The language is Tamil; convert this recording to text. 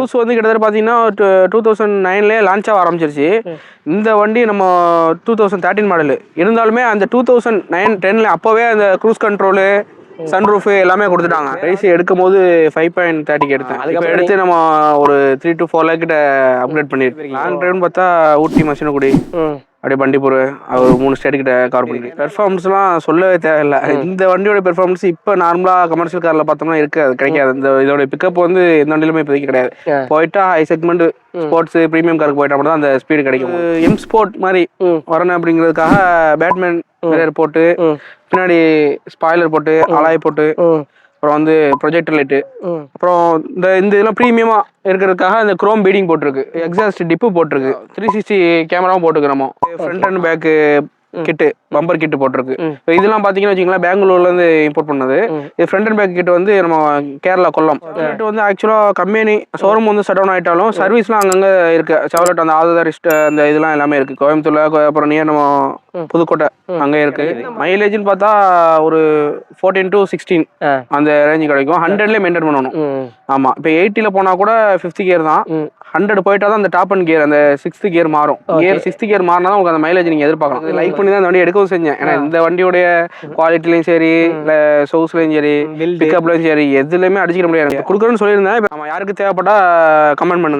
க்ரூஸ் வந்து கிட்டத்தட்ட பார்த்தீங்கன்னா 2009 லான்ச் ஆக ஆரம்பிச்சிருச்சு. இந்த வண்டி நம்ம 2013 மாடலு இருந்தாலுமே அந்த 2009-10 அப்போவே அந்த க்ரூஸ் கண்ட்ரோலு சன்ரூஃப் எல்லாமே கொடுத்துட்டாங்க. ப்ரைஸ் எடுக்கும் போது 5.30 எடுத்தேன். அதுக்கப்புறம் எடுத்து நம்ம ஒரு 3 to 4 லேக் கிட்ட அப்கிரேட் பண்ணிருக்கோம். லாங் டிரைவ்னு பார்த்தா ஊட்டி மசினகுடி அப்படியே பண்டிப்பூர் ஒரு 3 ஸ்டேட் கிட்ட கவர் பண்ணிருக்கேன். பெர்ஃபார்மன்ஸ்லாம் சொல்லவே தேவையில்லை. இந்த வண்டியோட பெர்ஃபார்மன்ஸ் இப்போ நார்மலாக கமர்ஷியல் காரில் பார்த்தோம்னா இருக்காது, கிடைக்காது. இந்த இதோட பிக்கப் வந்து எந்த வண்டியிலுமே இப்போதைக்கு கிடையாது. போயிட்டா ஹை செக்மெண்ட் ஸ்போர்ட்ஸ் ப்ரீமியம் காருக்கு போயிட்டா மட்டும் தான் அந்த ஸ்பீடு கிடைக்கும். எம் ஸ்போர்ட் மாதிரி வரணும் அப்படிங்கிறதுக்காக பேட்மேன் மிரர் போட்டு, பின்னாடி ஸ்பாய்லர் போட்டு, அலாய் போட்டு, அப்புறம் வந்து ப்ரொஜெக்டர் லைட்டு, அப்புறம் இந்த இதெல்லாம் ப்ரீமியமா இருக்கிறதுக்காக இந்த குரோம் பீடிங் போட்டிருக்கு. எக்ஸாஸ்ட் டிப்பு போட்டிருக்கு. 360 கேமராவும் போட்டுருக்கு. நம்ம front and back kit bumper kit போட்டிருக்கு. இதெல்லாம் பாத்தீங்கன்னா வச்சுங்களேன், பெங்களூர்ல இருந்து இம்போர்ட் பண்ணது. இது ஃப்ரண்ட் அண்ட் பேக் கிட் வந்து நம்ம கேரளா கொல்லம் கிட்ட வந்து ஆக்சுவலா கம்பெனி ஷோரூம் வந்து ஷட் டவுன் ஆயிட்டாலும் சர்வீஸ்லாம் அங்கங்க இருக்கு. செவலட் அந்த ஆதார் அந்த இதெல்லாம் எல்லாமே இருக்கு. கோயம்புத்தூர்ல, அப்புறம் நியர் நம்ம புதுக்கோட்டை அங்கே இருக்கு. மைலேஜ்னு பார்த்தா ஒரு 14 to 16 அந்த ரேஞ்சு கிடைக்கும். 100லேயே மெயின்டைன் பண்ணணும். ஆமா, இப்போ 80ல போனா கூட 5th கியர் தான். 100 போயிட்டா தான் அந்த டாப் அண்ட் கியர் அந்த 6th கியர் மாறும். கியர் 6th கியர் மாறினா தான் உங்களுக்கு அந்த மைலேஜ் நீங்க எதிர்பார்க்கலாம். லைக் பண்ணி தான் இந்த வண்டி எடுக்கவும் செஞ்சேன். ஏன்னா இந்த வண்டியோடைய குவாலிட்டிலையும் சரி, இல்லை சோர்ஸ்லையும் சரி, பிக்கப்லையும் சரி, எதுலையுமே அடிச்சிக்க முடியாது. கொடுக்குறேன்னு சொல்லியிருந்தேன். இப்போ யாருக்கு தேவைப்பட்டா கமெண்ட் பண்ணுங்க.